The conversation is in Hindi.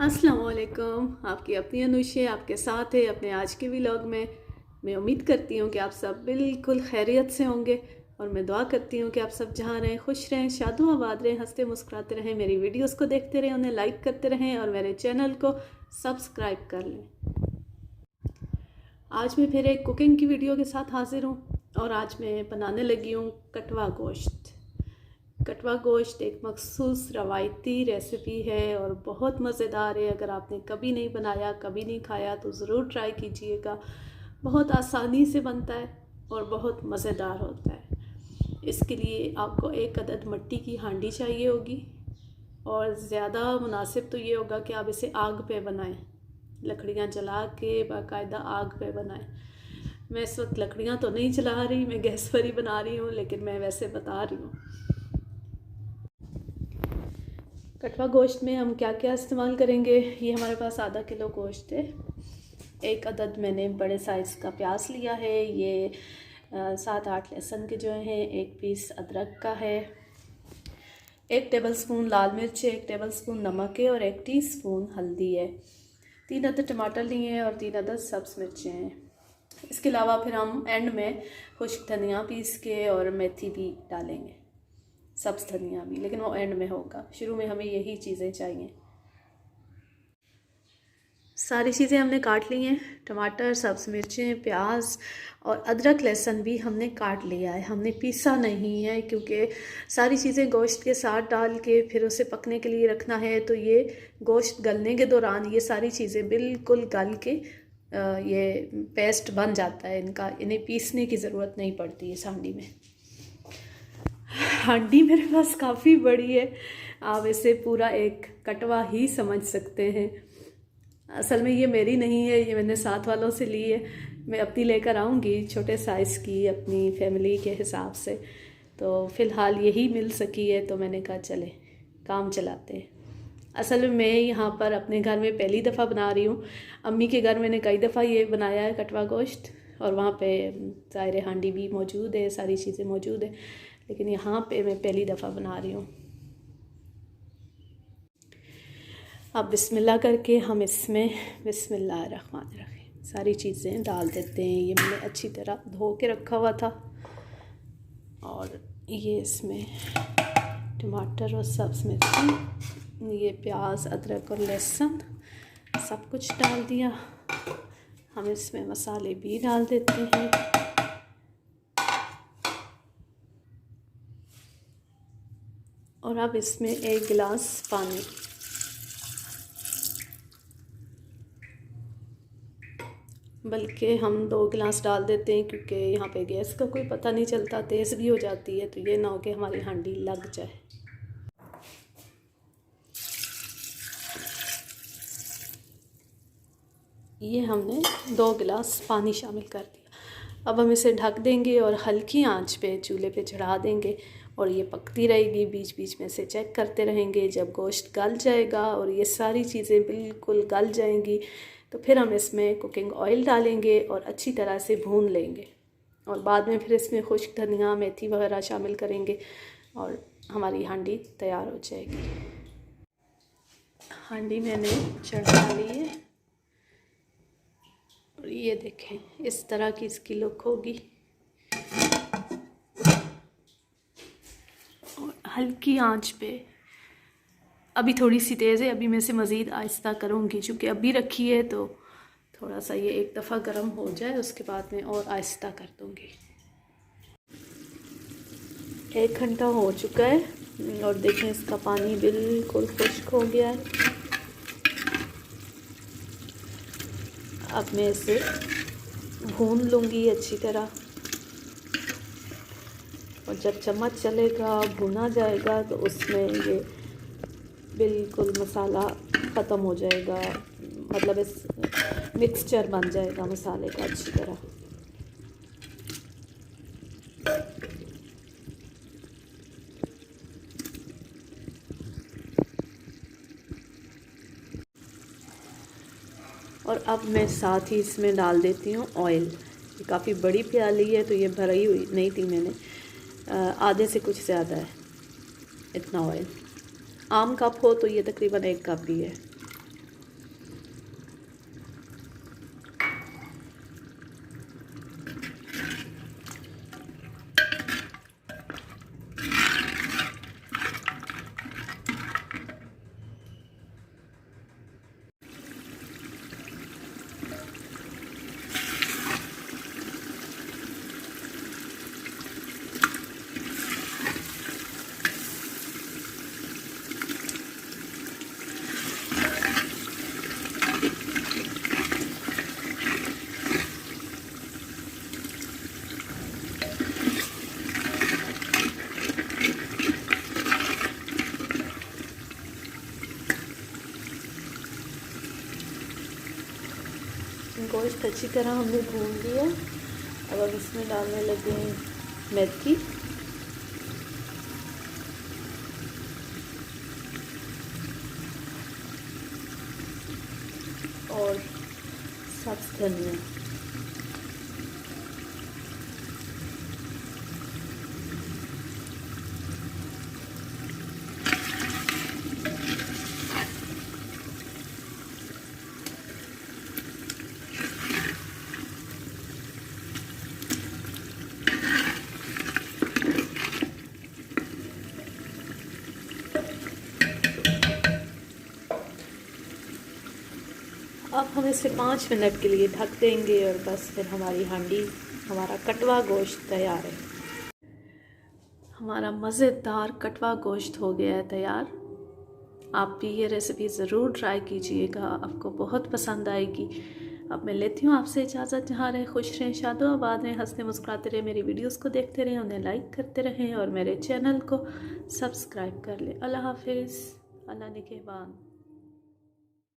अस्सलाम वालेकुम। आपकी अपनी अनुशे आपके साथ है अपने आज के व्लॉग में। मैं उम्मीद करती हूँ कि आप सब बिल्कुल खैरियत से होंगे और मैं दुआ करती हूँ कि आप सब जहाँ रहें खुश रहें, शादो आबाद रहें, हंसते मुस्कुराते रहें, मेरी वीडियोस को देखते रहें, उन्हें लाइक करते रहें और मेरे चैनल को सब्सक्राइब कर लें। आज मैं फिर एक कुकिंग की वीडियो के साथ हाजिर हूँ और आज मैं बनाने लगी हूँ कटवा गोश्त। कटवा गोश्त एक मखसूस रवायती रेसिपी है और बहुत मज़ेदार है। अगर आपने कभी नहीं बनाया, कभी नहीं खाया तो ज़रूर ट्राई कीजिएगा। बहुत आसानी से बनता है और बहुत मज़ेदार होता है। इसके लिए आपको एक अदद मिट्टी की हांडी चाहिए होगी और ज़्यादा मुनासिब तो ये होगा कि आप इसे आग पे बनाएं, लकड़ियाँ जला के बाकायदा आग पे बनाएं। मैं इस वक्त लकड़ियाँ तो नहीं जला रही, मैं गैस पर ही बना रही हूँ, लेकिन मैं वैसे बता रही हूँ। कटवा गोश्त में हम क्या क्या इस्तेमाल करेंगे। ये हमारे पास आधा किलो गोश्त है। एक अदद मैंने बड़े साइज़ का प्याज लिया है। ये 7-8 लहसुन के जो हैं, एक पीस अदरक का है, 1 टेबलस्पून लाल मिर्च है, 1 टेबलस्पून नमक है और 1 टीस्पून हल्दी है। 3 अदद टमाटर लिए हैं और 3 अदद सब्ज़ मिर्चें हैं। इसके अलावा फिर हम एंड में खुश्क धनिया पीस के और मेथी भी डालेंगे, सब्ज़ धनिया भी, लेकिन वो एंड में होगा। शुरू में हमें यही चीज़ें चाहिए। सारी चीज़ें हमने काट ली हैं, टमाटर, सब्ज़ मिर्चें, प्याज और अदरक लहसुन भी हमने काट लिया है। हमने पीसा नहीं है क्योंकि सारी चीज़ें गोश्त के साथ डाल के फिर उसे पकने के लिए रखना है, तो ये गोश्त गलने के दौरान ये सारी चीज़ें बिल्कुल गल के ये पेस्ट बन जाता है इनका। इन्हें पीसने की ज़रूरत नहीं पड़ती इस हांडी में। हांडी मेरे पास काफ़ी बड़ी है, आप इसे पूरा एक कटवा ही समझ सकते हैं। असल में ये मेरी नहीं है, ये मैंने साथ वालों से ली है। मैं अपनी लेकर आऊँगी छोटे साइज़ की अपनी फैमिली के हिसाब से, तो फ़िलहाल यही मिल सकी है तो मैंने कहा चले काम चलाते हैं। असल में मैं यहाँ पर अपने घर में पहली दफ़ा बना रही हूँ। अम्मी के घर मैंने कई दफ़ा ये बनाया है कटवा गोश्त, और वहाँ पे ज़ाहिर हांडी भी मौजूद है, सारी चीज़ें मौजूद है, लेकिन यहाँ पे मैं पहली दफ़ा बना रही हूँ। अब बिस्मिल्लाह करके हम इसमें बिस्मिल्लाहिर्रहमानिर्रहीम सारी चीज़ें डाल देते हैं। ये मैंने अच्छी तरह धो के रखा हुआ था और ये इसमें टमाटर और सब्ज़ मिर्ची, ये प्याज, अदरक और लहसुन सब कुछ डाल दिया। हम इसमें मसाले भी डाल देते हैं। और अब इसमें 1 गिलास पानी, बल्कि हम 2 गिलास डाल देते हैं क्योंकि यहाँ पे गैस का कोई पता नहीं चलता, तेज़ भी हो जाती है, तो ये ना हो कि हमारी हांडी लग जाए। ये हमने 2 गिलास पानी शामिल कर दिया। अब हम इसे ढक देंगे और हल्की आंच पे चूल्हे पे चढ़ा देंगे और ये पकती रहेगी। बीच बीच में से चेक करते रहेंगे। जब गोश्त गल जाएगा और ये सारी चीज़ें बिल्कुल गल जाएंगी तो फिर हम इसमें कुकिंग ऑयल डालेंगे और अच्छी तरह से भून लेंगे और बाद में फिर इसमें खुश्क धनिया, मेथी वगैरह शामिल करेंगे और हमारी हांडी तैयार हो जाएगी। हांडी मैंने चढ़ा ली है और ये देखें इस तरह की इसकी लुक होगी और हल्की आंच पे। अभी थोड़ी सी तेज़ है, अभी मैं इसे मज़ीद आहिस्ता करूँगी क्योंकि अभी रखी है तो थोड़ा सा ये एक दफ़ा गर्म हो जाए उसके बाद मैं और आहिस्ता कर दूँगी। 1 घंटा हो चुका है और देखें इसका पानी बिल्कुल खुश्क हो गया है। अब मैं इसे भून लूँगी अच्छी तरह और जब चम्मच चलेगा, भुना जाएगा, तो उसमें ये बिल्कुल मसाला ख़त्म हो जाएगा, मतलब इस मिक्सचर बन जाएगा मसाले का अच्छी तरह। और अब मैं साथ ही इसमें डाल देती हूँ ऑयल। ये काफ़ी बड़ी प्याली है तो ये भरी हुई नहीं थी मैंने, आधे से कुछ ज़्यादा है इतना ऑयल। आम कप हो तो ये तकरीबन 1 कप ही है। गोश्त अच्छी तरह हमने भून लिया। अब हम इसमें डालने लगे हैं मेथी और सब्ज़ धनिया। अब हम इसे 5 मिनट के लिए ढक देंगे और बस फिर हमारी हांडी, हमारा कटवा गोश्त तैयार है। हमारा मज़ेदार कटवा गोश्त हो गया है तैयार। आप भी ये रेसिपी ज़रूर ट्राई कीजिएगा, आपको बहुत पसंद आएगी। अब मैं लेती हूँ आपसे इजाज़त। जहाँ रहें खुश रहें, शादो आबाद रहें, हंसते मुस्कुराते रहें, मेरी वीडियोस को देखते रहें, उन्हें लाइक करते रहें और मेरे चैनल को सब्सक्राइब कर लें। अल्लाह हाफिज़, अल्लाह निगहबान।